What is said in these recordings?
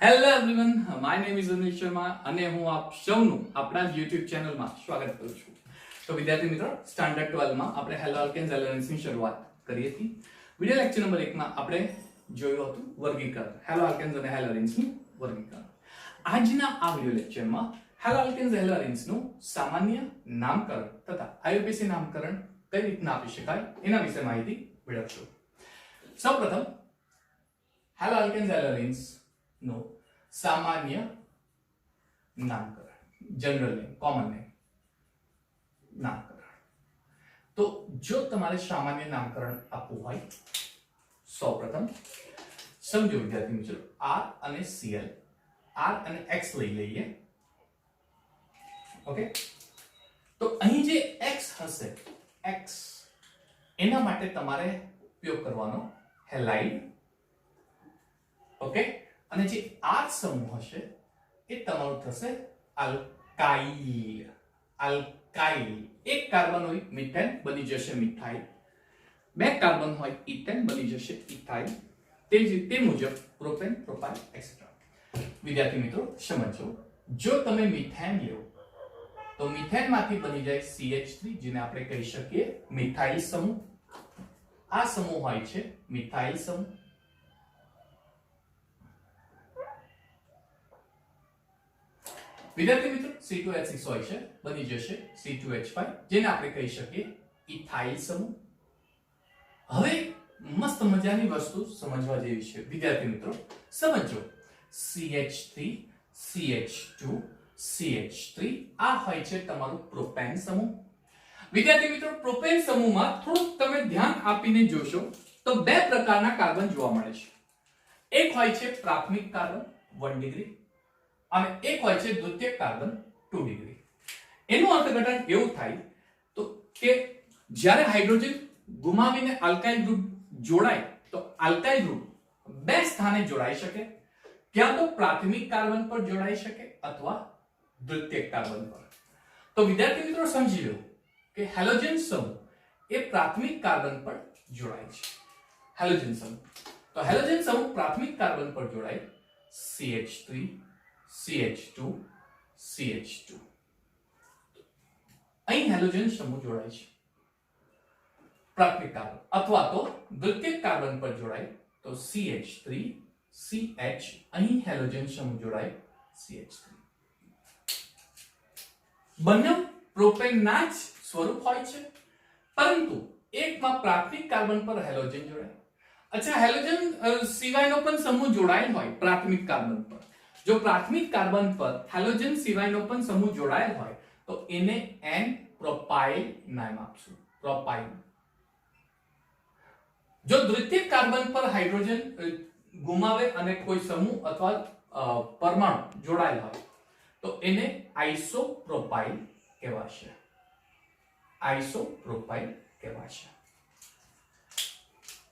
Hello everyone, my name is Anil Sharma અને હું આપ સૌનું આપણા જ YouTube ચેનલમાં સ્વાગત કરું છું. તો વિદ્યાર્થી મિત્રો, સ્ટાન્ડર્ડ 12 માં આપણે હેલો આલ્કેન્સ એલિમેન્ટ્સની શરૂઆત કરી હતી. વિડિયો લેક્ચર નંબર 1 માં આપણે જોયું હતું વર્ગીકરણ, હેલો આલ્કેન્સ અને હેલોરિન્સનું વર્ગીકરણ. આજના આ વિડિયો લેક્ચરમાં હેલો આલ્કેન્સ હેલોરિન્સનું સામાન્ય નામકરણ તથા IUPAC નામકરણ કઈ રીતના આપી શકાય એના વિશે માહિતી મેળવશું. સૌપ્રથમ હેલો આલ્કેન્સ હેલોરિન્સ નો સામાન્ય નામકરણ, જનરલ નેમ, કોમન નેમ નામકરણ. તો જો તમારે સામાન્ય નામકરણ આપવું હોય, સૌપ્રથમ સમજો વિદ્યાર્થી મિત્રો, R અને Cl, R અને X લઈ લઈએ. ઓકે, તો અહીં જે X હશે, X એના માટે તમારે ઉપયોગ કરવાનો હેલાઇડ. ઓકે, અને જે R સમૂહ હશે એ તમારું થશે આલ્કાઇલ. આલ્કાઇલ, એક કાર્બન હોય મિથેન, બની જશે મિથાઇલ. બે કાર્બન હોય ઇથેન, બની જશે ઇથાઇલ. તે મુજબ પ્રોપેન, પ્રોપાઇલ એક્સેટ્રા. વિદ્યાર્થી મિત્રો સમજો, જો તમે મિથેન લો તો મિથેનમાંથી બની જાય CH3, જેને આપણે કહી શકીએ મિથાઇલ સમૂહ. આ સમૂહ હોય છે મિથાઇલ સમૂહ. વિદ્યાર્થી મિત્રો C2H6 હોય છે, બની જશે C2H5, જેને આપણે કહી શકીએ ઇથાઇલ સમૂહ. હવે મસ્ત મજાની વસ્તુ સમજવા જેવી છે વિદ્યાર્થી મિત્રો, સમજો. CH3, CH2, CH3 આ હોય છે તમારું પ્રોપેન સમૂહ. વિદ્યાર્થી મિત્રો, પ્રોપેન સમૂહમાં થોડુંક તમે ધ્યાન આપીને જોશો તો બે પ્રકારના કાર્બન જોવા મળે છે. એક હોય છે પ્રાથમિક કાર્બન 1 ડિગ્રી અને એક હોય છે દ્વિતીયક કાર્બન 2 ડિગ્રી. એનું અર્થઘટન એવું થાય તો કે જ્યારે હાઇડ્રોજન ગુમાવીને આલ્કાઇલ ગ્રુપ જોડાય તો આલ્કાઇલ ગ્રુપ બે સ્થાને જોડાઈ શકે, ક્યાં તો પ્રાથમિક કાર્બન પર જોડાઈ શકે અથવા દ્વિતીયક કાર્બન પર. તો વિદ્યાર્થી મિત્રો સમજી લો કે હેલોજન સમૂહ એ પ્રાથમિક કાર્બન પર જોડાય છે. હેલોજન સમૂહ, તો હેલોજન સમૂહ પ્રાથમિક કાર્બન પર જોડાય CH3, CH2, CH2. અહીં હેલોજન સમૂહ જોડાય છે પ્રાથમિક કાર્બન, અથવા તો દ્વિતીયક કાર્બન પર જોડાય તો CH3, CH, અહીં હેલોજન સમૂહ જોડાય CH3. બંને પ્રોપેનના જ સ્વરૂપ હોય છે, પરંતુ એકમાં પ્રાથમિક કાર્બન પર હેલોજન જોડાય. અચ્છા, હેલોજન સિવાયનો પણ સમૂહ જોડાયેલ હોય પ્રાથમિક કાર્બન પર. જો પ્રાથમિક કાર્બન પર હેલોજન સિવાયનો પણ સમૂહ જોડાયેલ હોય તો એને N પ્રોપાઇલ નામ આપશું, પ્રોપાઇલ. જો દ્વિતીયક કાર્બન પર હાઇડ્રોજન ગુમાવે અને કોઈ સમૂહ અથવા પરમાણુ જોડાયેલ હોય તો એને આઇસોપ્રોપાઇલ કહેવાશે. આઇસોપ્રોપાઇલ કહેવાશે.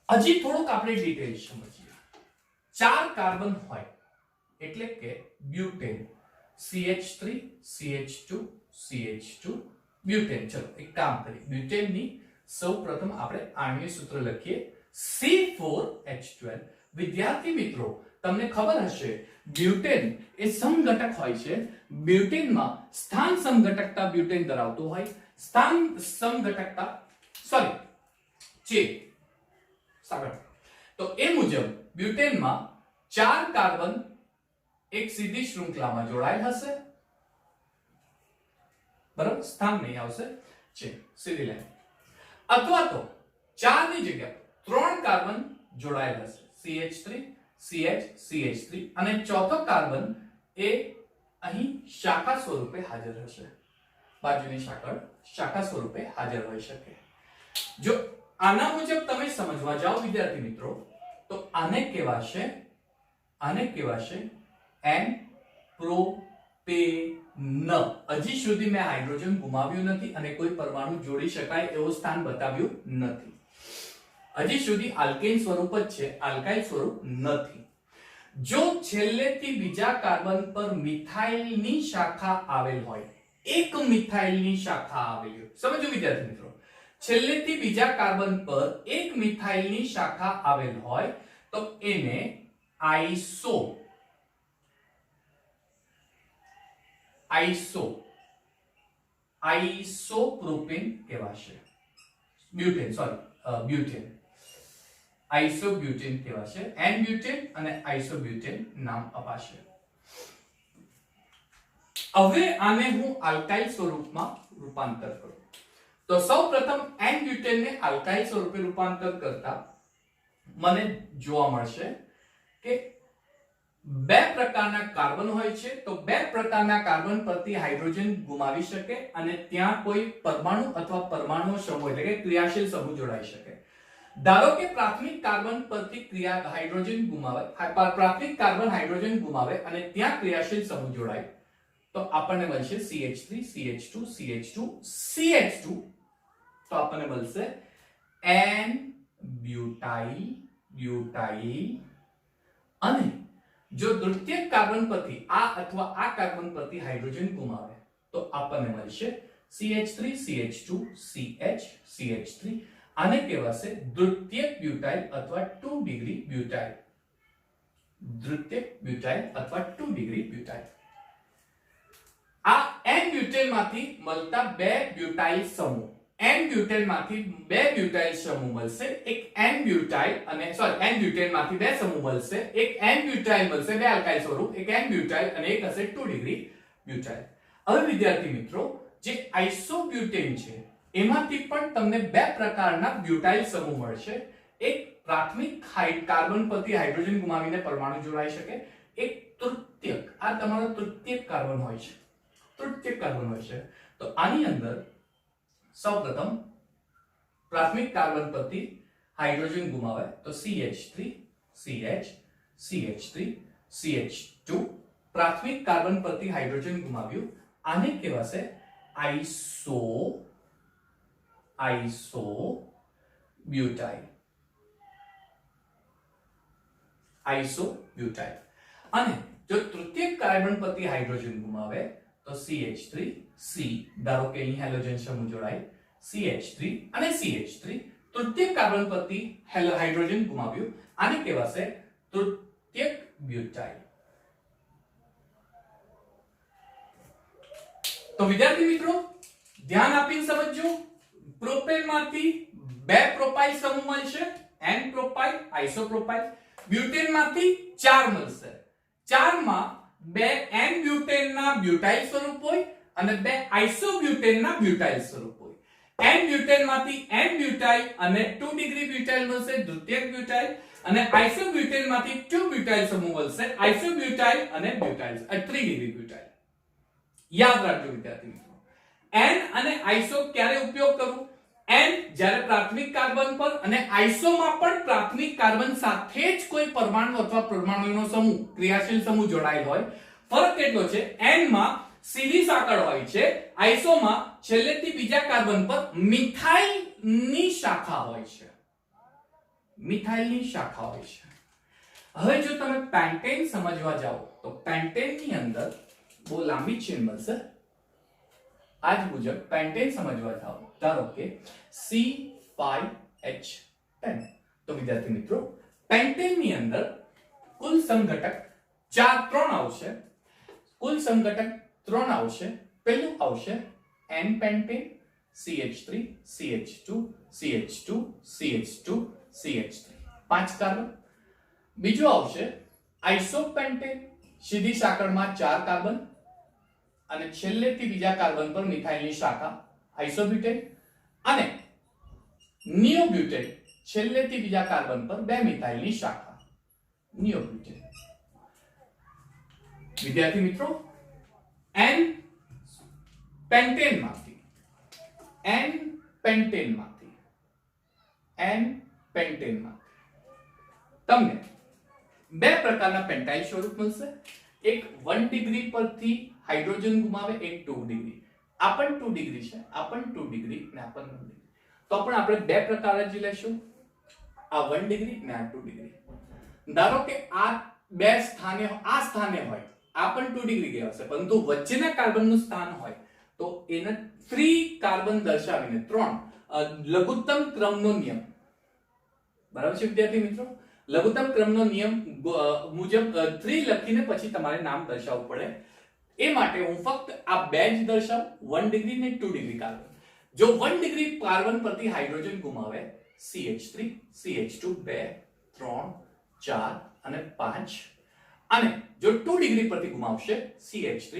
હજી થોડુંક આપણે ડિટેલ સમજીએ. 4 કાર્બન હોય એટલે કે butane, CH3, CH2, CH2, butane. ચલો એક કામ કરીએ, બ્યુટેનની સૌપ્રથમ આપણે આણ્વિક સૂત્ર લખીએ C4H12. વિદ્યાર્થી મિત્રો તમને ખબર હશે બ્યુટેન એ સમઘટક હોય છે. બ્યુટેનમાં સ્થાન સમઘટકતા બ્યુટેન ધરાવતું હોય. સ્થાન સમઘટકતા ચેન સાગર. તો એ મુજબ બ્યુટેનમાં 4 કાર્બન એક સીધી શૃંખલામાં જોડાયેલ હશે, બરાબર, સ્થાન નહીં આવશે, છે સીધી લાઈન. અથવા તો 4 ની જગ્યાએ 3 કાર્બન જોડાયેલ હશે, CH3, CH, CH3, અને ચોથો કાર્બન એ અહીં શાખા સ્વરૂપે હાજર હશે, બાજુની શાખા સ્વરૂપે હાજર હોઈ શકે. જો આના મુજબ તમે સમજવા જાઓ વિદ્યાર્થી મિત્રો તો આને કહેવાશે N પ્રોપેન. હજી સુધી મેં હાઇડ્રોજન ગુમાવ્યું નથી અને કોઈ પરમાણુ જોડી શકાય એવું સ્થાન બતાવ્યું નથી. હજી સુધી આલ્કેન સ્વરૂપ જ છે, આલ્કાઇલ સ્વરૂપ નથી. જો છેલ્લેથી બીજા કાર્બન પર મિથાઇલની શાખા આવેલ હોય, એક મિથાઇલની શાખા આવેલી હોય, સમજો વિદ્યાર્થી મિત્રો, છેલ્લેથી બીજા કાર્બન પર એક મિથાઇલની શાખા આવેલ હોય તો એને આઇસો આઈસોપ્રોપેન કહેવાશે. બ્યુટેન, સોરી, બ્યુટેન, આઈસોબ્યુટેન કહેવાશે. એન બ્યુટેન અને આઈસોબ્યુટેન નામ અપાશે. હવે આને હું આલ્કાઇલ સ્વરૂપમાં રૂપાંતર કરું તો સૌપ્રથમ એન બ્યુટેન ને આલ્કાઇલ સ્વરૂપે રૂપાંતર કરતા મને જોવા મળશે કે બે પ્રકારના કાર્બન હોય છે. તો બે પ્રકારના કાર્બન પરથી હાઇડ્રોજન ગુમાવી શકે અને ત્યાં કોઈ પરમાણુ અથવા પરમાણુ સમૂહ એટલે કે ક્રિયાશીલ સમૂહ જોડાઈ શકે. ધારો કે પ્રાથમિક કાર્બન પરથી હાઇડ્રોજન ગુમાવે, પ્રાથમિક કાર્બન હાઇડ્રોજન ગુમાવે અને ત્યાં ક્રિયાશીલ સમૂહ જોડાય તો આપણને મળશે CH3 CH2 CH2 CH2. તો આપણને મળશે N બ્યુટાઇલ. અને જો દ્વિતીયક કાર્બન પરથી આ અથવા આ કાર્બન પરથી હાઇડ્રોજન ગુમાવે તો આપણને મળશે CH3 CH2 CH CH3. આને કહેવાશે દ્વિતીયક બ્યુટાઇલ અથવા 2 ડિગ્રી બ્યુટાઇલ. દ્વિતીયક બ્યુટાઇલ અથવા 2 ડિગ્રી બ્યુટાઇલ. આ N બ્યુટેન માંથી મળતા બે બ્યુટાઇલ સમૂહ, N બ્યુટેન માંથી બે બ્યુટાઇલ સમૂહ મળશે. એક N બ્યુટાઇલ અને સોરી N બ્યુટેન માંથી બે સમૂહ મળશે. એક N બ્યુટાઇલ મળશે, બે આલ્કાઇલ સ્વરૂપ, એક N બ્યુટાઇલ અને એક હશે 2 ડિગ્રી બ્યુટાઇલ. હવે વિદ્યાર્થી મિત્રો, જે આઇસોબ્યુટેન છે એમાંથી પણ તમને બે પ્રકારના બ્યુટાઇલ સમૂહ મળશે. એક પ્રાથમિક કાર્બન પરથી હાઇડ્રોજન ગુમાવીને પરમાણુ જોડાઈ શકે. એક તૃતીયક, આ તમારો તૃતીયક કાર્બન હોય છે, તૃતીયક કાર્બન હોય છે. તો આની અંદર સૌપ્રથમ પ્રાથમિક કાર્બન પરથી હાઇડ્રોજન ગુમાવે તો CH3 CH CH3 CH2. પ્રાથમિક કાર્બન પરથી હાઇડ્રોજન ગુમાવ્યું, આને કહેવાશે આઇસોબ્યુટાઇલ. આઇસોબ્યુટાઇલ. અને જો તૃતીયક કાર્બન પરથી હાઇડ્રોજન ગુમાવે તો CH3 C, ધારો કે અહીં હેલોજન સમૂહ જોડાય CH3 અને CH3. તૃતીયક કાર્બન પરથી હાઇડ્રોજન ગુમાવ્યું, આને કહેવાશે તૃતીયક બ્યુટાઇલ. તો વિદ્યાર્થી મિત્રો ધ્યાન આપીને સમજજો. પ્રોપેન માંથી બે પ્રોપાઇલ સમૂહ મળશે, N પ્રોપાઇલ આઇસોપ્રોપાઇલ. બ્યુટેન માંથી 4 મળશે. 4 માં બે N બ્યુટેન ના બ્યુટાઇલ સ્વરૂપ હોય અને બે આઇસોબ્યુટેન ના બ્યુટાઇલ સ્વરૂપ હોય. N બ્યુટેન માંથી N બ્યુટાઇલ અને 2 ડિગ્રી બ્યુટાઇલ મળશે, દ્વિતીયક બ્યુટાઇલ. અને આઇસોબ્યુટેન માંથી 2 બ્યુટાઇલ સમૂહ મળશે, આઇસોબ્યુટાઇલ અને બ્યુટાઇલ, 3 ડિગ્રી બ્યુટાઇલ. યાદ રાખજો વિદ્યાર્થી મિત્રો, N અને આઇસો ક્યારે ઉપયોગ કરવું? N જ્યારે પ્રાથમિક કાર્બન પર અને આઇસોમાં પણ પ્રાથમિક કાર્બન સાથે જ કોઈ પરમાણુ અથવા પરમાણુનો સમૂહ, ક્રિયાશીલ સમૂહ જોડાયેલ હોય. ફરક કેટલો છે? N માં સીધી સાંકળ હોય છે, આઇસોમાં છેલ્લેથી બીજા કાર્બન પર મિથાઇલની શાખા હોય છે. મિથાઇલની શાખા હોય છે. હવે જો તમે પેન્ટેન સમજવા જાઓ તો પેન્ટેનની અંદર બહુ લાંબી ચેન મળશે. આજ મુજબ પેન્ટેન સમજવા જાઓ, ધારો કે C5H10. તો વિદ્યાર્થી મિત્રો પેન્ટેનની અંદર કુલ સમઘટક 3 આવશે. કુલ સમઘટક 3 આવશે. પહેલું આવશે N pentane CH3 CH2 CH2 CH2 CH3, 5 carbon. બીજું આવશે આઇસોપેન્ટેન, સીધી સાંકળમાં 4 કાર્બન અને છેલ્લેથી બીજા કાર્બન પર મિથાઇલની શાખા આઇસોબ્યુટેન. અને નિયોબ્યુટેન, છેલ્લેથી બીજા કાર્બન પર 2 મિથાઇલની શાખા નિયોબ્યુટેન. વિદ્યાર્થી મિત્રો N પેન્ટેનમાંથી તમને બે પ્રકારના પેન્ટાઇલ સ્વરૂપ મળશે. એક 1 ડિગ્રી પરથી હાઇડ્રોજન ગુમાવે, એક 2 ડિગ્રી. આ પણ 2 ડિગ્રી છે, આ પણ 2 ડિગ્રી ને આ પણ 1 ડિગ્રી. તો પણ આપણે બે પ્રકાર જ લેશું, આ 1 ડિગ્રી ને આ 2 ડિગ્રી. ધારો કે આ બે સ્થાને, આ સ્થાને હોય, આ પણ 2 ડિગ્રી કહેવાશે, પરંતુ વચ્ચેના કાર્બનનું સ્થાન હોય તો એને 3 કાર્બન દર્શાવીને 3 લઘુત્તમ ક્રમનો નિયમ, બરાબર છે વિદ્યાર્થી મિત્રો? લઘુત્તમ ક્રમનો નિયમ મુજબ 3 લખીને પછી તમારે નામ દર્શાવવું પડે. એ માટે હું ફક્ત આ બે જ દર્શાવું 1 ડિગ્રી ને 2 ડિગ્રી કાર્બન. જો 1 ડિગ્રી કાર્બન પરથી હાઇડ્રોજન ગુમાવે CH3 CH2 2 3 4 અને 5 અને જો 2 ડિગ્રી પરથી ગુમાવશે CH3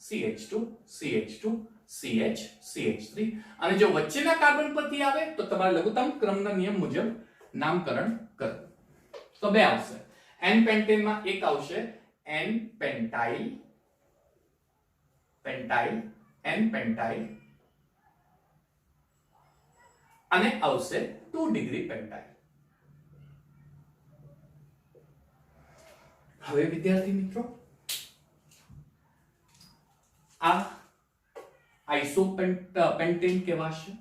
CH2 CH2 CH CH3 અને જો વચ્ચેના કાર્બન પરથી આવે તો તમારે લઘુત્તમ ક્રમના નિયમ મુજબ નામકરણ કરવું. તો બે આવશે. n પેન્ટેન માં એક આવશે n પેન્ટાઇલ n પેન્ટાઇલ અને આવશે 2 ડિગ્રી પેન્ટાઇલ. હવે વિદ્યાર્થી મિત્રો આ આઇસોપેન્ટેન કહેવાશે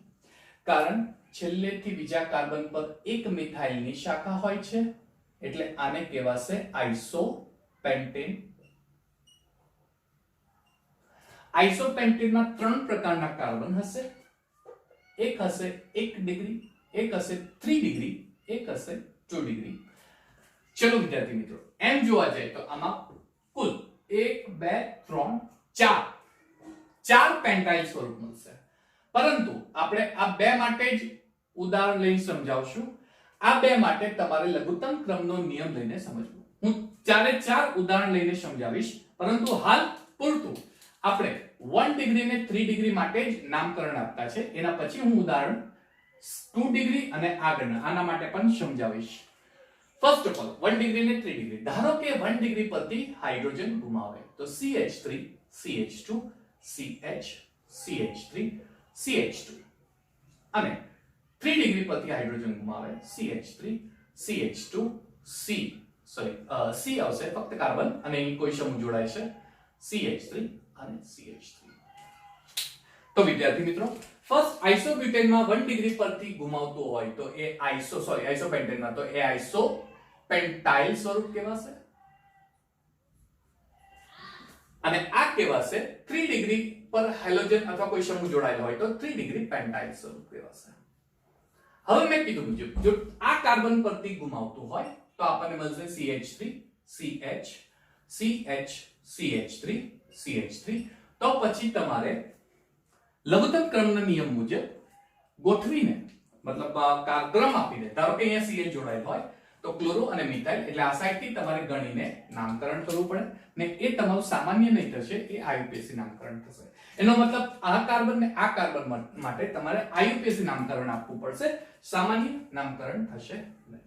કારણ છેલ્લેથી બીજા કાર્બન પર એક મિથાઇલની શાખા હોય છે એટલે આને કહેવાશે આઇસોપેન્ટેન. આઇસોપેન્ટેનમાં 3 પ્રકારના કાર્બન હશે. એક હશે 1 ડિગ્રી, એક હશે 3 ડિગ્રી, એક હશે 2 ડિગ્રી. ચલો વિદ્યાર્થી મિત્રો એમ જોવા જાય તો આમાં કુલ 1 2 3 4 પેન્ટાઇલ સ્વરૂપ મળશે. પરંતુ આપણે આ બે માટે જ ઉદાહરણ લઈને સમજાવશું. આ બે માટે તમારે લઘુત્તમ ક્રમનો નિયમ લઈને સમજવું. હું ચારે ચાર ઉદાહરણ લઈને સમજાવીશ પરંતુ હાલ પૂરતું આપણે 1 ડિગ્રી ને 3 ડિગ્રી માટે જ નામકરણ આપતા છે. એના પછી હું ઉદાહરણ 2 ડિગ્રી અને આગળના આના માટે પણ સમજાવીશ. ફર્સ્ટ ઓફ ઓલ 1 ડિગ્રી ને 3 ડિગ્રી. ધારો કે 1 ડિગ્રી પરથી હાઇડ્રોજન ગુમાવે તો CH3 CH2 CH CH3 CH2 અને 3 ડિગ્રી પરથી હાઇડ્રોજન ગુમાવે CH3 CH2 C આવશે ફક્ત કાર્બન અને અહીં કોઈ સમૂહ જોડાય છે CH3 અને CH3. તો વિદ્યાર્થી મિત્રો ફર્સ્ટ આઇસોબ્યુટેનમાં 1 ડિગ્રી પરથી ગુમાવતું હોય તો એ આઇસોપેન્ટેનમાં તો એ આઇસોપેન્ટાઇલ સ્વરૂપ કહેવાશે અને આ કહેવાશે 3 ડિગ્રી પર હેલોજન અથવા કોઈ સમૂહ જોડાયેલો હોય તો 3 ડિગ્રી પેન્ટાઇલ સ્વરૂપ કહેવાશે. હવે મેં કીધું મુજબ જો આ કાર્બન પરથી ગુમાવતું હોય તો આપણને મળશે CH3 CH CH CH3 CH3. તો પછી તમારે લઘુત્તમ ક્રમના નિયમ મુજબ ગોઠવીને મતલબ ક્રમ આપીને ધારો કે અહીંયા CH જોડાયેલ હોય તો ક્લોરો અને મિથાઇલ એટલે આ સાઈડથી તમારે ગણીને નામકરણ કરવું પડે ને એ તમારું સામાન્ય નહીં થશે એ IUPAC નામકરણ થશે. એનો મતલબ આ કાર્બન ને આ કાર્બન માટે તમારે IUPAC નામકરણ આપવું પડશે, સામાન્ય નામકરણ થશે નહીં.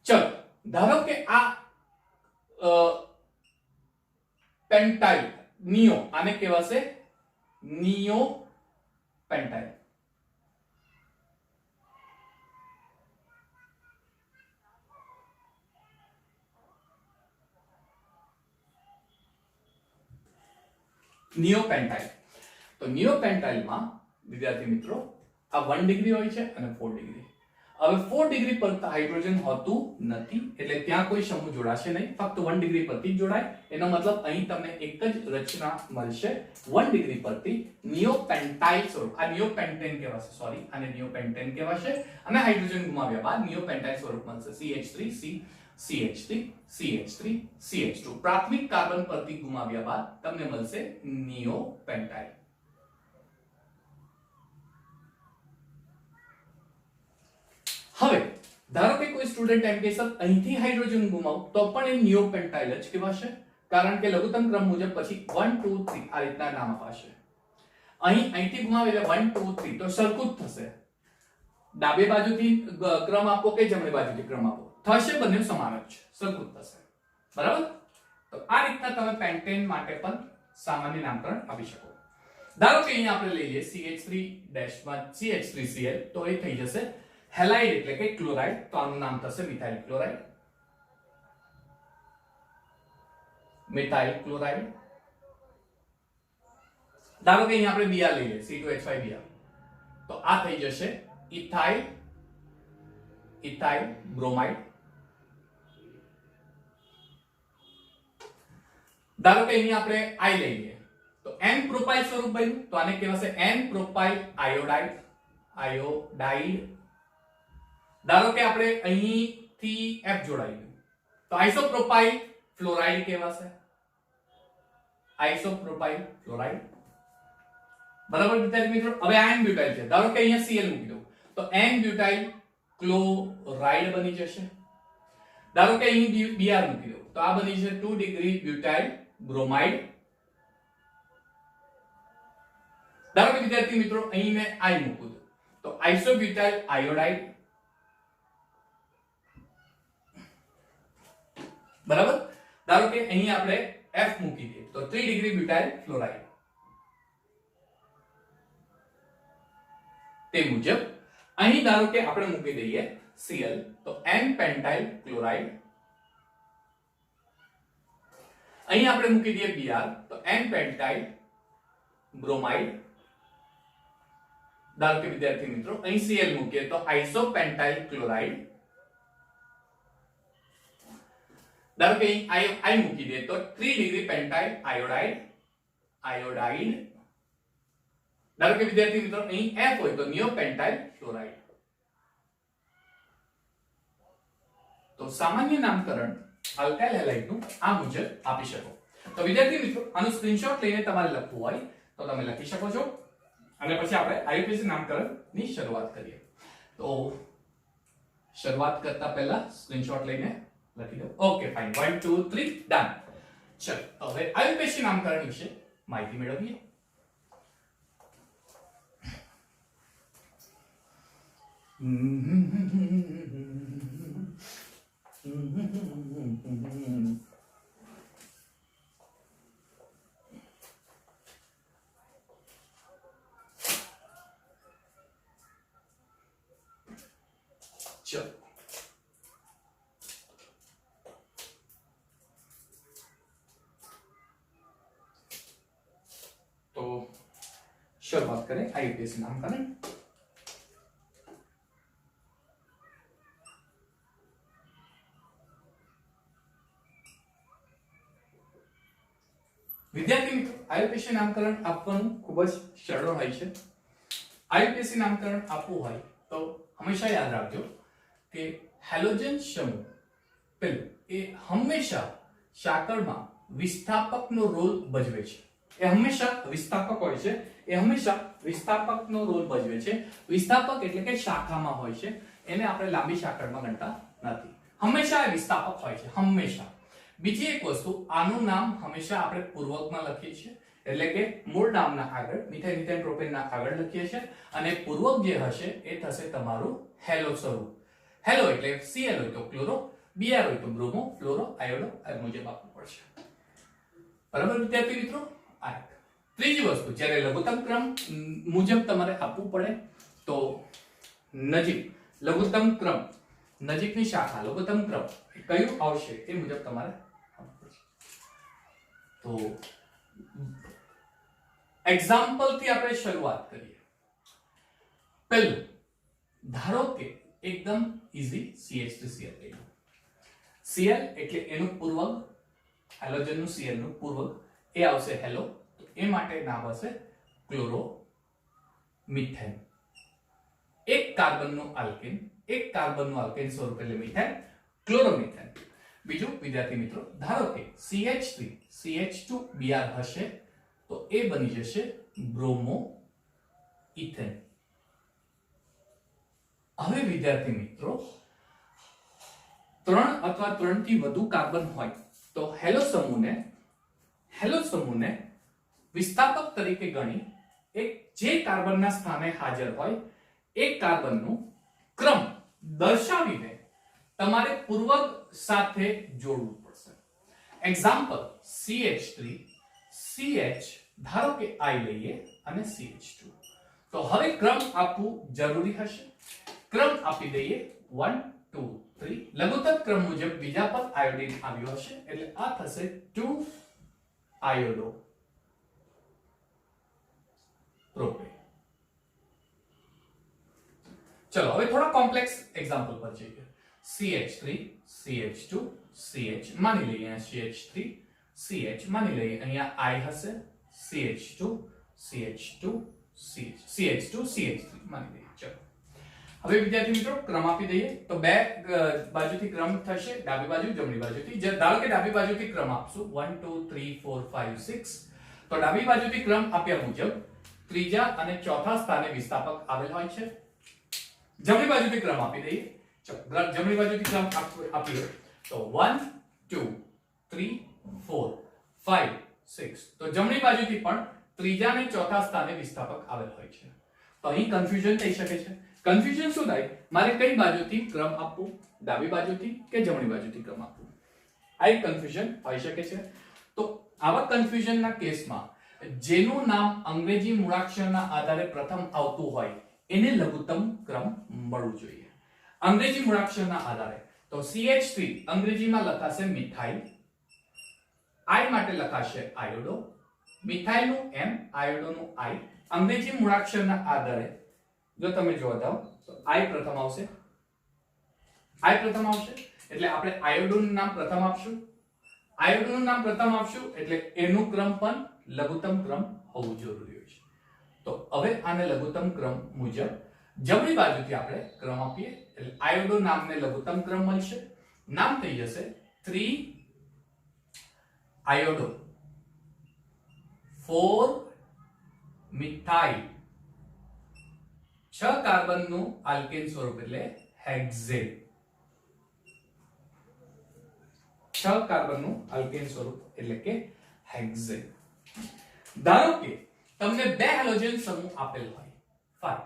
ચલો ધારો કે આ પેન્ટાઇલ નિયો આને કહેવાશે નિયો પેન્ટાઇલ. નિયોપેન્ટાઇલ. તો નિયોપેન્ટાઇલમાં વિદ્યાર્થી મિત્રો આ 1 ડિગ્રી હોય છે અને 4 ડિગ્રી. હવે 4 ડિગ્રી પર હાઇડ્રોજન હોતું નથી એટલે ત્યાં કોઈ સમૂહ જોડાશે નહીં, ફક્ત 1 ડિગ્રી પરથી જ જોડાય. એનો મતલબ અહીં તમને એક જ રચના મળશે 1 ડિગ્રી પરથી નિયોપેન્ટાઇલ સ્વરૂપ. આ નિયોપેન્ટેન કહેવાશે, આને નિયોપેન્ટેન કહેવાશે અને હાઇડ્રોજન ગુમાવ્યા બાદ નિયોપેન્ટાઇલ સ્વરૂપ મળશે CH3 CH3 CH3 CH2. પ્રાથમિક કાર્બન પરથી ગુમાવ્યા બાદ તમને મળશે નિયોપેન્ટાઇલ. હવે ધારો કે કોઈ સ્ટુડન્ટ એમ કે સર અહીંથી હાઇડ્રોજન ગુમાવ તો પણ એ નિયોપેન્ટાઇલ જ કહેવાશે કારણ કે લઘુત્તમ ક્રમ મુજબ પછી 1 2 3 આ રીતના નામ અપાશે. અહીંથી ગુમાવે એટલે 1 2 3 તો સરખું જ થશે. ડાબે બાજુથી ક્રમ આપો કે જમણી બાજુથી ક્રમ આપો થશે બંને સમાન જ સરખું થશે. બરાબર. તો આ રીતના તમે પેન્ટેન માટે પણ સામાન્ય નામકરણ આપી શકો. ધારો કે અહીંયા આપણે લઈએ CH3-CH3Cl તો એ થઈ જશે હેલાઇડ એટલે કે ક્લોરાઇડ. તો આનું નામ થશે મિથાઇલ ક્લોરાઇડ. Methyl chloride. ધારો કે અહીંયા આપણે Br લઈએ C2H5Br તો આ થઈ જશે ઇથાઇલ બ્રોમાઇડ. ધારો કે અહીંયા આપણે I લઈએ તો n પ્રોપાઇલ સ્વરૂપ બન્યું તો આને કહેવાશે n પ્રોપાઇલ આયોડાઇડ. ધારો કે આપણે અહીંથી F જોડાયું તો આઇસોપ્રોપાઇલ ફ્લોરાઇડ કહેવાશે. આઇસોપ્રોપાઇલ ક્લોરાઇડ. બરાબર વિદ્યાર્થી મિત્રો. હવે એન બ્યુટાઇલ છે, ધારો કે અહીંયા Cl મૂકી દો તો એન બ્યુટાઇલ ક્લોરાઇડ બની જશે. ધારો કે અહીં Br મૂકી દો તો આ બની જશે 2 ડિગ્રી બ્યુટાઇલ બ્રોમાઇડ. ધારો કે વિદ્યાર્થી મિત્રો અહીં મેં I મૂકું તો આઇસોબ્યુટાઇલ આયોડાઇડ. બરાબર. ધારો કે અહીં આપણે F મૂકી દઈએ તો 3 ડિગ્રી બ્યુટાઇલ ફ્લોરાઇડ. તે મુજબ અહીં ધારો કે આપણે મૂકી દઈએ Cl તો N પેન્ટાઇલ ક્લોરાઇડ. અહીં આપણે મૂકી દઈએ Br તો N પેન્ટાઇલ બ્રોમાઇડ. ધારો કે વિદ્યાર્થી મિત્રો અહીં Cl મૂકીએ તો આઇસોપેન્ટાઇલ ક્લોરાઇડ. ધારો કે અહીં I મૂકી દે તો 3 ડિગ્રી પેન્ટાઇલ આયોડાઇડ. ધારો કે વિદ્યાર્થી મિત્રો અહીં F હોય તો નિયોપેન્ટાઇલ ક્લોરાઇડ. તો સામાન્ય નામકરણ આલ્કાઇલ હેલાઇડનું આ મુજબ આપી શકો. તો વિદ્યાર્થી મિત્રો આનું સ્ક્રીનશોટ લઈને તમારે લખવું હોય તો તમે લખી શકો છો અને પછી આપણે આઈયુપીએસી નામકરણની શરૂઆત કરીએ. તો શરૂઆત કરતા પહેલા સ્ક્રીનશોટ લઈને લખી દો. Okay fine, 1 2 3 done. ચલો હવે આઈયુપીએસી નામકરણ વિશે માહિતી મેળવીએ. ચલો તો શરૂઆત करें आईयूपीएसी नामकरण. વિદ્યાર્થી મિત્રો આઈયુપીએસી નામકરણ આપવાનું ખૂબ જ સરળ હોય છે. આઈયુપીએસી નામકરણ આપવું હોય તો હંમેશા યાદ રાખજો કે હેલોજન સમૂહ પેલું એ હંમેશા સાંકળમાં વિસ્થાપકનો રોલ ભજવે છે. એ હંમેશા વિસ્થાપક હોય છે. એ હંમેશા વિસ્થાપકનો રોલ ભજવે છે. વિસ્થાપક એટલે કે શાખામાં હોય છે. એને આપણે લાંબી સાંકળમાં ગણતા નથી. હંમેશા એ વિસ્થાપક હોય છે, હંમેશા. બીજી એક વસ્તુ, આનું નામ હંમેશા આપણે પૂર્વકમાં લખીએ છીએ, એટલે કે મૂળ નામના આગળ મિથાઇલ મિથેન પ્રોપેનના આગળ લખીએ છીએ અને પૂર્વક જે હશે એ થશે તમારું હેલો સ્વરૂપ. હેલો એટલે Cl હોય તો ક્લોરો, Br હોય તો બ્રોમો, ફ્લોરો, આયોડો આ મુજબ આપવું પડશે. બરાબર વિદ્યાર્થી મિત્રો. આ ત્રીજી વસ્તુ, જ્યારે લઘુત્તમ ક્રમ મુજબ તમારે આપવું પડે તો નજીક લઘુત્તમ ક્રમ, નજીકની શાખા લઘુત્તમ ક્રમ કયું આવશે એ મુજબ તમારે આપવું પડશે. તો એક્ઝામ્પલ થી આપણે શરૂઆત કરીએ. પહેલું ધારો કે એકદમ ઈઝી CH3Cl લઈ લો. Cl એટલે એનું પૂર્વક, હેલોજનનું Cl નું પૂર્વક એ આવશે હેલો, તો એ માટે નામ હશે ક્લોરોમિથેન. એક કાર્બનનું આલ્કેન, એક કાર્બનનું આલ્કેન સ્વરૂપ એટલે મિથેન, ક્લોરોમિથેન. બીજું વિદ્યાર્થી મિત્રો, ધારો કે CH3 CH2Br હશે તો એ બની જશે બ્રોમો ઇથેન. હવે વિદ્યાર્થી મિત્રો 3 અથવા 3 થી વધુ કાર્બન હોય તો હેલો સમૂહને વિસ્થાપક તરીકે ગણી એક જે કાર્બનના સ્થાને હાજર હોય એક કાર્બનનું ક્રમ દર્શાવીને તમારે પૂર્વક સાથે જોડવું પડશે. એક્ઝામ્પલ CH3 CH ધારો કે I લઈએ અને CH2. તો હવે ક્રમ આપવું જરૂરી હશે. ક્રમ આપી દઈએ 1 2 3. લઘુત્તમ ક્રમ મુજબ બીજા પર આયોડિન આવ્યો હશે એટલે આ થશે 2 આયોડો પ્રોપેન. ચલો હવે થોડા કોમ્પ્લેક્સ એક્ઝામ્પલ પર જઈએ. CH3 CH2 CH માની લઈએ અહીંયા CH3 CH માની લઈએ અહીંયા I હશે CH2 CH2 CH CH2 CH3 માની લઈએ. ચલો હવે વિદ્યાર્થી મિત્રો ક્રમ આપી દઈએ તો બે બાજુથી ક્રમ થશે, ડાબી બાજુ જમણી બાજુથી. ધારો કે ડાબી બાજુથી ક્રમ આપશું 1 2 3 4 5 6, તો ડાબી બાજુથી ક્રમ આપ્યા મુજબ ત્રીજા અને ચોથા સ્થાને વિસ્થાપક આવેલ હોય છે. જમણી બાજુથી ક્રમ આપી દઈએ. જમણી બાજુથી ક્રમ આપીએ તો 1 2 3 4 5 6, તો જમણી બાજુથી પણ ત્રીજા અને ચોથા સ્થાને વિસ્થાપક આવેલ હોય છે. તો અહીં કન્ફ્યુઝન થઈ શકે છે. કન્ફ્યુઝન શું થાય, મારે કઈ બાજુથી ક્રમ આપવું, ડાબી બાજુથી કે જમણી બાજુથી ક્રમ આપવું, આ એક કન્ફ્યુઝન હોઈ શકે છે. તો આવા કન્ફ્યુઝનના કેસમાં જેનું નામ અંગ્રેજી મૂળાક્ષરના આધારે પ્રથમ આવતું હોય એને લઘુત્તમ ક્રમ મળવું જોઈએ. અંગ્રેજી મૂળાક્ષરના આધારે તો CH3 અંગ્રેજીમાં લખાશે મિથાઇલ, I માટે લખાશે આયોડો, મિથાઇલનું M, આયોડોનું I. અંગ્રેજી મૂળાક્ષરના આધારે જો તમે જોવા જાઓ તો I પ્રથમ આવશે, એટલે આપણે આયોડોનું નામ પ્રથમ આપશું. આયોડોનું નામ પ્રથમ આપશું એટલે એનું ક્રમ પણ લઘુત્તમ ક્રમ હોવું જરૂરી હોય છે. તો હવે આને લઘુત્તમ ક્રમ મુજબ જમણી બાજુથી આપણે ક્રમ આપીએ એટલે આયોડો નામને લઘુત્તમ ક્રમ મળશે. નામ થઈ જશે 3 આયોડો 4 મિથાઇલ, 6 કાર્બનનું આલ્કેન સ્વરૂપ એટલે હેક્ઝેન. 6 કાર્બનનું આલ્કેન સ્વરૂપ એટલે કે હેક્ઝેન. ધારો કે તમને બે હેલોજન સમૂહ આપેલ હોય 5,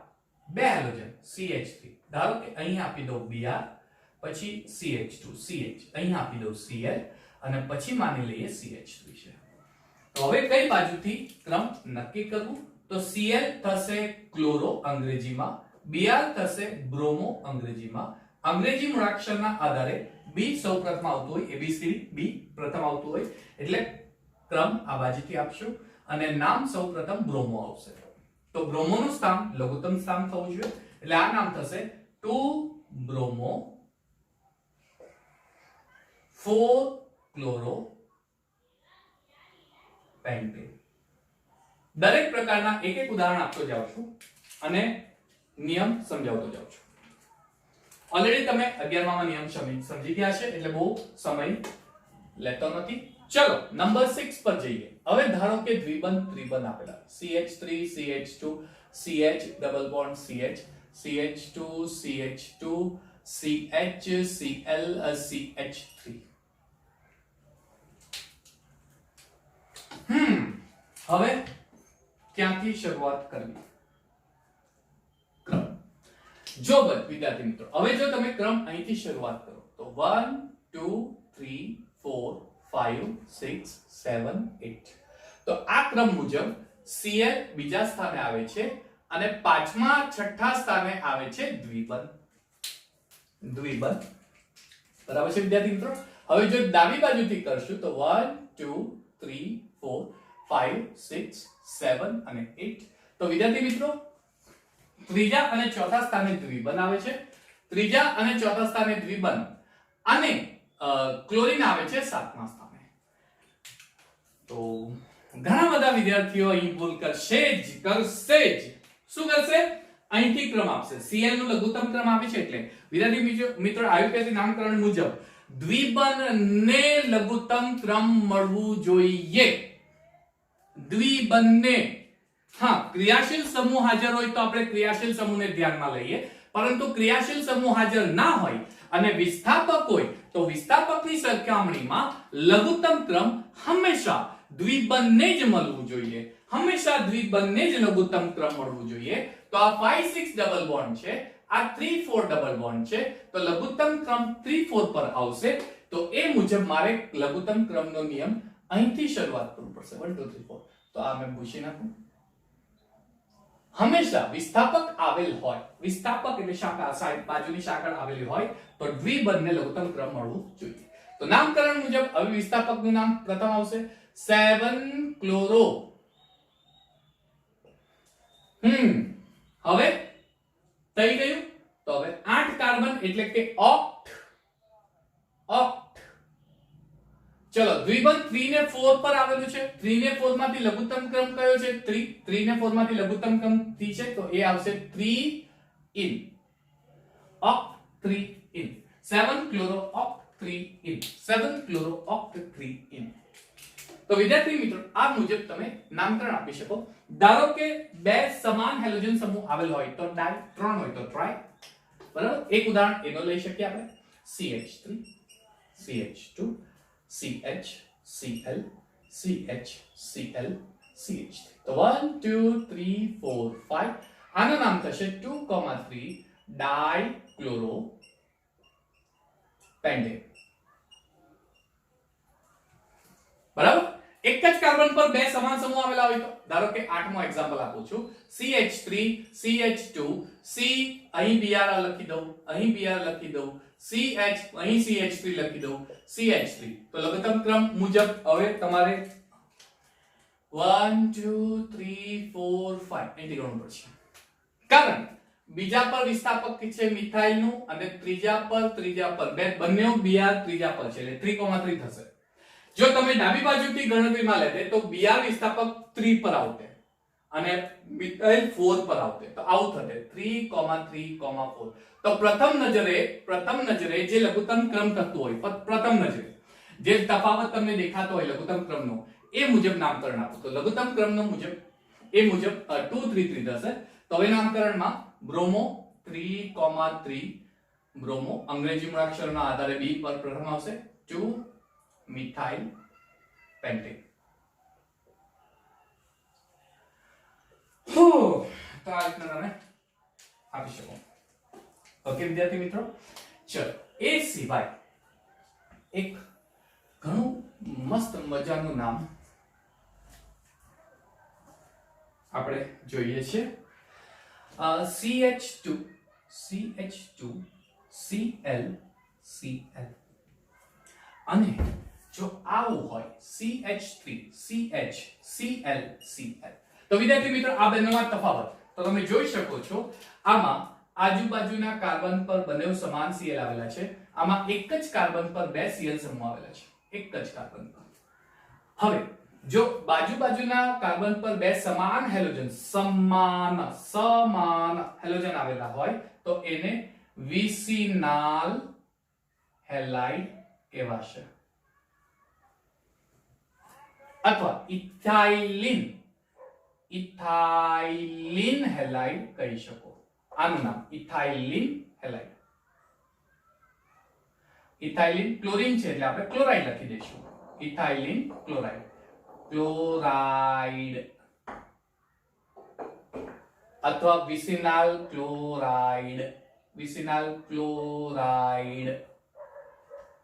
બે હેલોજન CH3, ધારો કે અહીં આપી દો Br, પછી CH2 CH, અહીં આપી દો Cl અને પછી માની લઈએ CH3 છે. તો હવે કઈ બાજુથી ક્રમ નક્કી કરવું, તો Cl થશે ક્લોરો અંગ્રેજીમાં, Br થશે બ્રોમો અંગ્રેજીમાં. અંગ્રેજી મૂળાક્ષરના આધારે B સૌપ્રથમ આવતું હોય, ABCD B પ્રથમ આવતું હોય એટલે ક્રમ આ બાજુથી આપશું અને નામ સૌપ્રથમ બ્રોમો આવશે. તો બ્રોમોનું સ્થાન લઘુત્તમ સ્થાન થવું જોઈએ એટલે આ નામ થશે 2 બ્રોમો 4 ક્લોરો પેન્ટેન. દરેક પ્રકારના એક એક ઉદાહરણ આપતો જાઉં છું અને નિયમ સમજાવતો જાઉં છું. ઓલરેડી તમે 11મા નિયમ સમજી ગયા છે એટલે બહુ સમય લેતો નથી. ચલો નંબર 6 પર જઈએ. હવે ધારો કે દ્વિબંધ ત્રિબંધ આપેલા CH3 CH2 CH double bond CH CH2 CH2 CH Cl CH3. હવે ક્યાંથી શરૂઆત કરવી? ક્રમ જો વિદ્યાર્થી મિત્રો, હવે જો તમે ક્રમ અહીંથી શરૂઆત કરો તો 1 2 3 4 5 6 7 8, તો આ ક્રમ મુજબ Cl બીજા સ્થાને આવે છે અને પાંચમા છઠ્ઠા સ્થાને આવે છે દ્વિબંધ. બરાબર છે વિદ્યાર્થી મિત્રો. હવે જો ડાબી બાજુથી કરશું તો 1 2 3 4 5 6 7 અને 8, તો વિદ્યાર્થી મિત્રો ત્રીજા અને ચોથા સ્થાને દ્વિબંધ આવે છે, ત્રીજા અને ચોથા સ્થાને દ્વિબંધ અને ક્લોરીન આવે છે સાતમા સ્થાને. તો ઘણા બધા વિદ્યાર્થીઓ અહીં ભૂલ કરશે જ. શું કરશે? અહીંથી ક્રમ આપશે. Cl નું લઘુત્તમ ક્રમ આવે છે એટલે વિદ્યાર્થી મિત્રો આયુર્વેદ નામકરણ મુજબ દ્વિબંધને લઘુત્તમ ક્રમ મળવું જોઈએ. દ્વિબંધને. હા, ક્રિયાશીલ સમૂહ હાજર હોય તો આપણે ક્રિયાશીલ સમૂહને ધ્યાનમાં લઈએ, પરંતુ ક્રિયાશીલ સમૂહ હાજર ના હોય અને વિસ્થાપક હોય તો વિસ્થાપકની સરખામણીમાં લઘુત્તમ ક્રમ હંમેશા દ્વિબંધને જ મળવું જોઈએ. હંમેશા દ્વિબંધને જ લઘુત્તમ ક્રમ મળવું જોઈએ. તો આ 5 6 ડબલ બોન્ડ છે, આ 3 4 ડબલ બોન્ડ છે, તો લઘુત્તમ ક્રમ 3 4 પર આવશે. તો એ મુજબ મારે લઘુત્તમ ક્રમનો નિયમ અહીંથી શરૂઆત કરવું પડશે. 1 2 3 4. તો આ મેં પૂછી નાખું. હંમેશા વિસ્થાપક આવેલ હોય, વિસ્થાપક એટલે શાખા સાઈડ બાજુની શાખા આવેલી હોય તો દ્વિબંધને લઘુત્તમ ક્રમ મળવું જોઈએ. તો નામકરણ મુજબ હવે વિસ્થાપકનું નામ પ્રથમ આવશે 7 ક્લોરો. હવે થઈ ગયું. તો હવે 8 કાર્બન એટલે કે ઓક્ટ. ચલો દ્વિબંધ 3 ને 4 પર આવેલું છે. 3 ને 4 માંથી લઘુત્તમ ક્રમ કયો છે? 3 ને 4 માંથી લઘુત્તમ ક્રમ 3 છે તો એ આવશે 3 ઇન. chloro-octrein, 7-chloro-octrein, 7-chloro-octrein. તો વિદ્યાર્થી મિત્રો આ મુજબ તમે નામકરણ આપી શકો. ધારો કે બે સમાન હેલોજન સમૂહ આવેલ હોય તો ડાઈ, ત્રણ હોય તો ટ્રાય. બરાબર, એક ઉદાહરણ એનો લઈ શકીએ આપણે. CH3 CH2 CH Cl CH Cl CH3. તો 1 2 3 4 5. આનું નામ થશે 2,3 ડાઇક્લોરોપેન્ટેન. બરાબર, એક જ કાર્બન પર બે સમાન સમૂહ આવેલા હોય તો ધારો કે 8મો એક્ઝામ્પલ આપું છું. CH3 CH2 C અહીં Br લખી દઉં, અહીં Br લખી દઉં, CH અહીં CH3 લખી દઉં, CH3. તો લઘુત્તમ ક્રમ મુજબ હવે તમારે 1 2 3 4 5 એન્ટી કરવું પડશે. કારણ બીજા પર વિસ્થાપક છે મિથાઇલનું અને ત્રીજા પર બંને Br ત્રીજા પર છે એટલે 3,3 થશે. જો તમે ડાબી બાજુથી ગણતરીમાં લેતે તો Br વિસ્થાપક 3 પર આવતે અને મિથાઇલ 4 પર આવતે. તો આવું થતે 3,3,4. તો પ્રથમ નજરે જે લઘુત્તમ ક્રમ થતું હોય, પ્રથમ નજરે જે તફાવત તમને દેખાતો હોય લઘુત્તમ ક્રમનો, એ મુજબ નામકરણ આપો. તો લઘુત્તમ ક્રમનો મુજબ 2 3 3 થશે. તો હવે નામકરણમાં બ્રોમો 3,3 બ્રોમો, અંગ્રેજી મૂળાક્ષરના આધારે B પર પ્રથમ આવશે 2 મિથાઇલ પેન્ટેન. તો આ રીતના તમે આપી શકો. ઓકે વિદ્યાર્થી મિત્રો, ચલો એ સિવાય એક ઘણું મસ્ત મજાનું નામ આપણે જોઈએ છે. CH2 Cl Cl. અને જો આવું હોય CH3 CH Cl Cl. તો વિદ્યાર્થી મિત્રો આ બંનેમાં તફાવત તો તમે જોઈ શકો છો. આમાં આજુબાજુના કાર્બન પર બંને સમાન Cl આવેલા છે, આમાં એક જ કાર્બન પર બે Cl સમૂહ આવેલા છે, એક જ કાર્બન પર. હવે જો બાજુબાજુના કાર્બન પર બે સમાન હેલોજન હેલોજન આવેલા હોય તો એને વિસિનાલ હેલાઇડ કહેવાશે અથવા ઇથાઇલિન હેલાઇડ કહી શકો. આનું નામ ઇથાઇલિન હેલાઇડ. ઇથાઇલિન ક્લોરીન છે એટલે આપણે ક્લોરાઇડ લખી દઈશું. ઇથાઇલિન ક્લોરાઇડ અથવા વિસિનાલ ક્લોરાઇડ.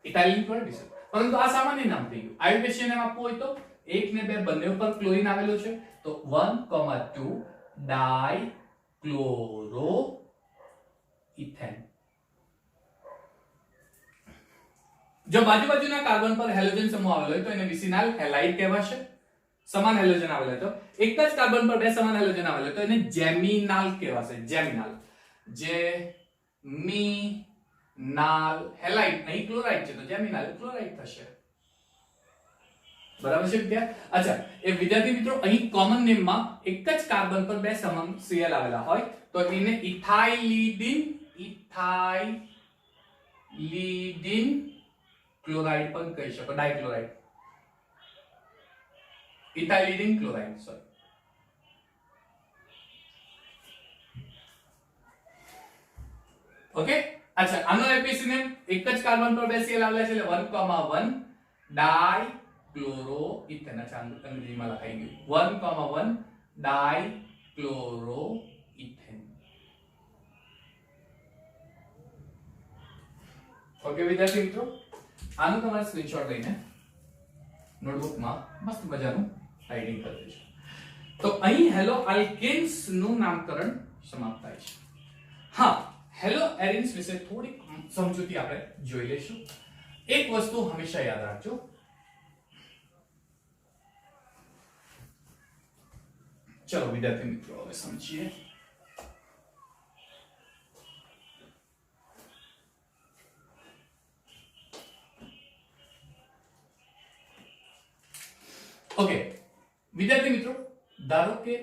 ઇથાઇલિન ક્લોરાઇડ. પરંતુ આ સામાન્ય નામ થઈ ગયું. આયુર્વેદિક નામ આપવું હોય તો 1 ને 2 બંને ઉપર ક્લોરીન આવેલો છે તો 1,2 ડાઇક્લોરો ઇથેન. જો બાજુબાજુના કાર્બન પર હેલોજન સમૂહ આવેલો હોય તો એને વિસિનાલ હેલાઇડ કહેવાશે. સમાન હેલોજન આવેલા હોય તો એક જ કાર્બન પર બે સમાન હેલોજન આવેલા હોય તો એને જેમિનાલ કહેવાશે. જેમિનાલ હેલાઇડ અહીં ક્લોરાઇડ છે તો જેમિનાલ ક્લોરાઇડ થશે. બરાબર છે વિદ્યાર્થી? અચ્છા, એ વિદ્યાર્થી મિત્રો અહીં કોમન નેમ માં એક જ કાર્બન પર બે સમાન Cl આવેલા હોય તો એને ઇથાઇલિડિન ક્લોરાઇડ પણ કહી શકો. ડાઇક્લોરાઇડ, ઇથાઇલિડિન ક્લોરાઇડ. સોરી. ઓકે, અચ્છા, આનો એપીસી નેમ એક જ કાર્બન પર બે Cl આવેલા છે એટલે 1,1 ડાઇક્લોરો ઇથેન. અચ્છા, અંગ્રેજીમાં લખાઈ ગયું 1,1 ડાઇક્લોરો ઇથેન. ઓકે વિદ્યાર્થી મિત્રો, આનું તમારે સ્ક્રીનશોટ લઈને નોટબુકમાં મસ્ત મજાનું રાઇટિંગ કરી દેજો. તો અહીં હેલો આલ્કેન્સ નું નામકરણ સમાપ્ત થાય છે. હા, હેલો એરિન્સ વિશે થોડીક સમજૂતી આપણે જોઈ લઈશું. એક વસ્તુ હંમેશા યાદ રાખજો, ચલો વિદ્યાર્થી મિત્રો હવે સમજીએ. ઓકે વિદ્યાર્થી મિત્રો, ધારો કે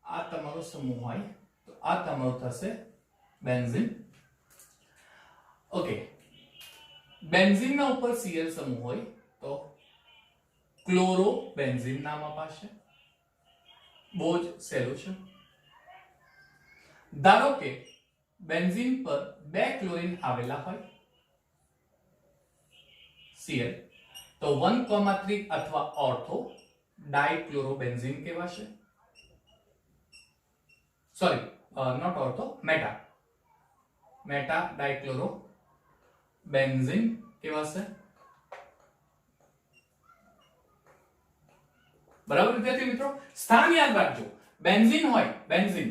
આ તમારો સમૂહ હોય તો આ તમારો થશે બેન્ઝીન ઓકે, બેન્ઝીન ના ઉપર Cl સમૂહ હોય તો ક્લોરો બેન્ઝીન નામ અપાશે. બહુ જ સહેલું છે. ધારો કે બેન્ઝીન પર બે ક્લોરીન આવેલા હોય Cl, તો 1,3 અથવા ઓર્થો ડાઇક્લોરોબેન્ઝીન કહેવાશે. સોરી, નોટ ઓર્થો, મેટા ડાઇક્લોરોબેન્ઝીન કહેવાશે. બરાબર વિદ્યાર્થી મિત્રો? સ્થાન યાદ રાખજો. બેન્ઝીન હોય, બેન્ઝીન,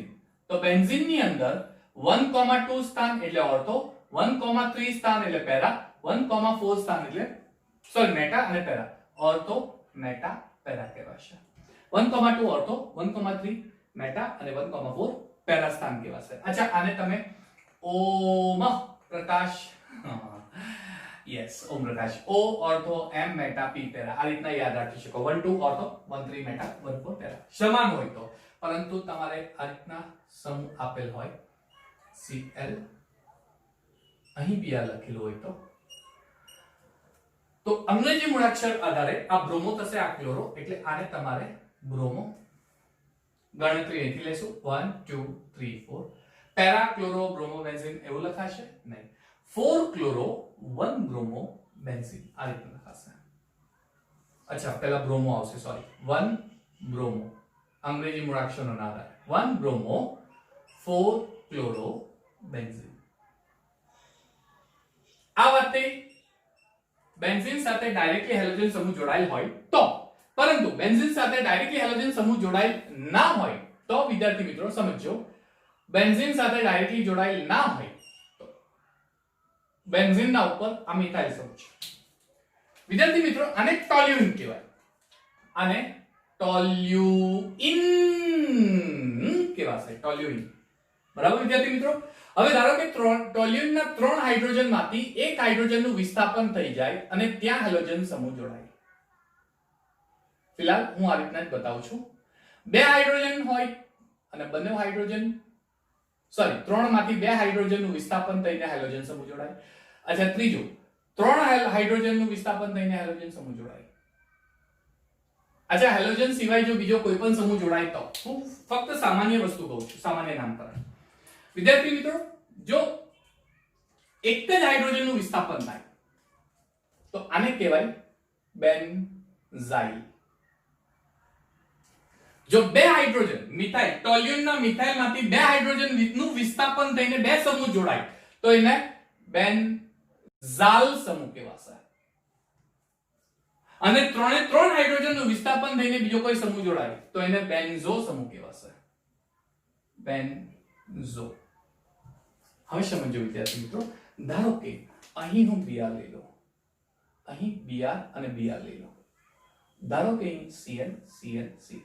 તો બેન્ઝીન ની અંદર 1,2 સ્થાન એટલે ઓર્થો, 1,3 સ્થાન એટલે પેરા, 1,4 સ્થાન એટલે સોરી મેટા અને પેરા, ઓર્થો મેટા પેરા કહેવાશે. 1,2 ઓર્થો, 1,3 મેટા અને 1,4 પેરા સ્થાન કહેવાશે. અચ્છા, આને તમે ઓમ પ્રકાશ, યસ, ઓમ પ્રકાશ, ઓ ઓર્થો, એમ મેટા, પી પેરા, આ રીતના યાદ રાખી શકો. 1 2 ઓર્થો, 1 3 મેટા, 1 4 પેરા, સમાન હોય તો. પરંતુ તમારે આ રીતના સમૂહ આપેલ હોય Cl, અહીં બી આ લખેલું હોય તો અંગ્રેજી મૂળાક્ષર આધારે આ બ્રોમો થશે, આ ક્લોરો, એટલે આને તમારે બ્રોમો ગણતરી અહીંથી લેશું 1 2 3 4. પેરા ક્લોરો બ્રોમો બેન્ઝીન એવું લખાશે નહીં. 4 ક્લોરો 1 બ્રોમો બેન્ઝીન આ રીતે લખાશે. અચ્છા, પહેલા બ્રોમો આવશે, સોરી, 1 બ્રોમો, અંગ્રેજી મૂળાક્ષરનો આધારે 1 બ્રોમો 4 ક્લોરો બેન્ઝીન. આ વાતે બેન્ઝીન સાથે ડાયરેક્ટલી હેલોજન સમૂહ જોડાયેલ હોય તો, પરંતુ બેન્ઝીન સાથે ડાયરેક્ટલી હેલોજન સમૂહ જોડાયેલ ના હોય તો વિદ્યાર્થી મિત્રો સમજો, બેન્ઝીન સાથે ડાયરેક્ટલી જોડાયેલ ના હોય તો બેન્ઝીન ના ઉપર આ મિથાઇલ સમૂહ છે. વિદ્યાર્થી મિત્રો, આને ટોલ્યુઇન કહેવાય. આને ટોલ્યુઇન કહેવાશે, ટોલ્યુઇન. બરાબર વિદ્યાર્થી મિત્રો? હવે ધારો કે ટોલ્યુઇનના 3 હાઇડ્રોજનમાંથી એક હાઇડ્રોજનનું વિસ્થાપન થઈ જાય અને ત્યાં હેલોજન સમૂહ જોડાય. ફિલહાલ હું આ રીતના જ બતાવું છું. 2 હાઇડ્રોજન હોય અને બંને હાઇડ્રોજન, સોરી, 3 માંથી 2 હાઇડ્રોજનનું વિસ્થાપન થઈને હેલોજન સમૂહ જોડાય. અચ્છા, ત્રીજું, 3 હાઇડ્રોજનનું વિસ્થાપન થઈને હેલોજન સમૂહ જોડાય. અચ્છા, હેલોજન સિવાય જો બીજો કોઈ પણ સમૂહ જોડાય તો, હું ફક્ત સામાન્ય વસ્તુ કહું છું, સામાન્ય નામકરણ. વિદ્યાર્થી મિત્રો, જો એક જ હાઇડ્રોજનનું વિસ્થાપન થાય તો આને કહેવાય બેન્ઝાઇલ. જો 2 હાઇડ્રોજન મિથાઇલ, ટોલ્યુઇનના મિથાઇલમાંથી 2 હાઇડ્રોજનનું વિસ્થાપન થઈને 2 સમૂહ જોડાય તો એને બેન્ઝાલ સમૂહ કહેવાશે. અને 3 હાઇડ્રોજનનું વિસ્થાપન થઈને બીજો કોઈ સમૂહ જોડાય તો એને બેન્ઝો સમૂહ કહેવાશે. બેન્ઝો. હવે સમજો વિદ્યાર્થી મિત્રો, ધારો કે અહીં હું Br લઈ લઉં, અહીં Br અને Br લઈ લઉં, ધારો કે અહીં Cl Cl Cl.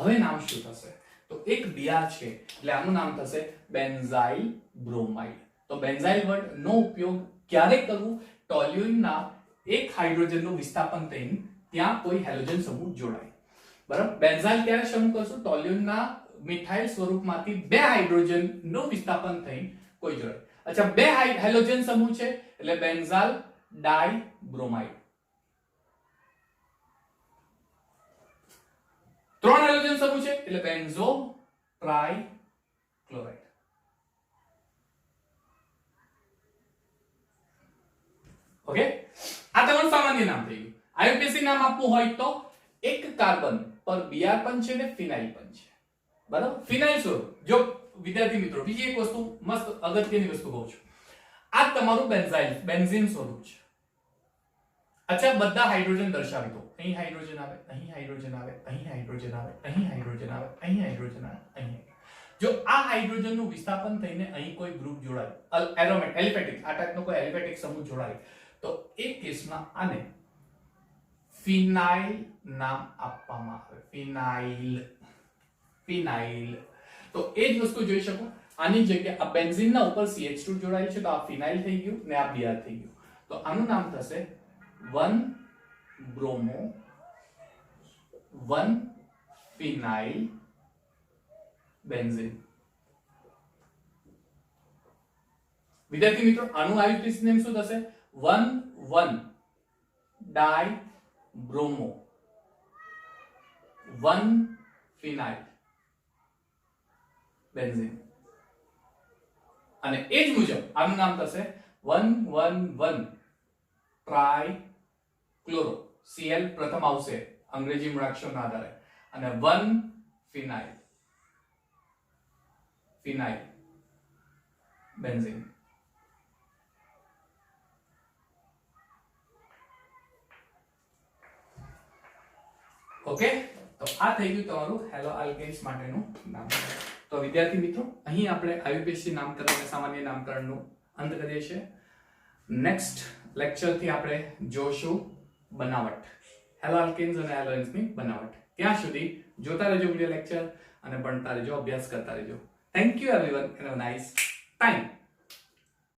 હવે નામ શું થશે? તો એક Br છે એટલે આનું નામ થશે બેન્ઝાઇલ બ્રોમાઇડ. તો બેન્ઝાઇલ વર્ડ નો ઉપયોગ ક્યારે કરવું? ટોલ્યુઇનના એક હાઇડ્રોજનનું વિસ્થાપન થઈને ત્યાં કોઈ હેલોજન સમૂહ જોડાય. બરાબર? બેન્ઝાઇલ ક્યારે સમૂહ કરશું? ટોલ્યુઇનના મિથાઇલ સ્વરૂપમાંથી 2 હાઇડ્રોજનનું વિસ્થાપન થઈને કોઈ જોડાય. અચ્છા, 2 હેલોજન સમૂહ છે એટલે બેન્ઝાલ ડાઇબ્રોમાઇડ. 3 હેલોજન સમૂહ છે એટલે બેન્ઝો ટ્રાઇક્લોરાઇડ. ઓકે, આ તમારું સામાન્ય નામ થઈ ગયું. આઈયુપીએસી નામ આપવું હોય તો એક કાર્બન પર Br પણ છે ને ફિનાઇલ પણ છે. બરાબર? ફિનાઇલ સ્વરૂપ. જો વિદ્યાર્થી મિત્રો, બીજી એક વસ્તુ મસ્ત અગત્યની વસ્તુ કહું છું. આ તમારું બેન્ઝાઇલ, બેન્ઝીન સ્વરૂપ છે. અચ્છા, બધા હાઇડ્રોજન દર્શાવી દો. અહીં હાઇડ્રોજન આવે, અહીં હાઇડ્રોજન આવે, અહીં હાઇડ્રોજન આવે, અહીં હાઇડ્રોજન આવે, અહીં હાઇડ્રોજન આવે, અહીં. જો આ હાઇડ્રોજનનું વિસ્થાપન થઈને અહીં કોઈ ગ્રુપ જોડાય, એલિફેટિક, આ ટાઈપનો કોઈ એલિફેટિક સમૂહ જોડાય તો એ કેસમાં આને ફિનાઇલ નામ આપવામાં આવે. ફિનાઇલ, ફિનાઇલ. તો એ જ વસ્તુ જોઈ શકો. આની જગ્યાએ આ બેન્ઝીનના ઉપર CH2 જોડાયેલ છે તો આ ફિનાઇલ થઈ ગયું ને આ Br થઈ ગયું. તો આનું નામ થશે 1 બ્રોમો 1 ફિનાઇલ બેન્ઝીન. વિદ્યાર્થી મિત્રો આનું આઈયુપીએસી નેમ શું થશે 1,1 ડાઈ બ્રોમો 1 ફિનાઇલ બેન્ઝીન અને એ જ મુજબ આનું નામ થશે 1,1,1 ટ્રાઈ ક્લોરો Cl પ્રથમ આવશે અંગ્રેજી મૂળાક્ષરના આધારે અને 1 ફિનાઇલ બેન્ઝીન. ઓકે, તો આ થઈ ગયું તમારું હેલો આલ્કેન્સ માટેનું નામ. તો વિદ્યાર્થી મિત્રો અહીં આપણે આઈયુપીએસસી નામકરણ અને સામાન્ય નામકરણનું અંત કરીએ છીએ. નેક્સ્ટ લેક્ચર થી આપણે જોશું બનાવટ, હેલો આલ્કેન્સ અને હેલોએન્સની બનાવટ. ત્યાં સુધી જોતા રહેજો વિડિયો લેક્ચર અને ભણતા રહેજો, અભ્યાસ કરતા રહેજો. Thank you everyone, have a nice time.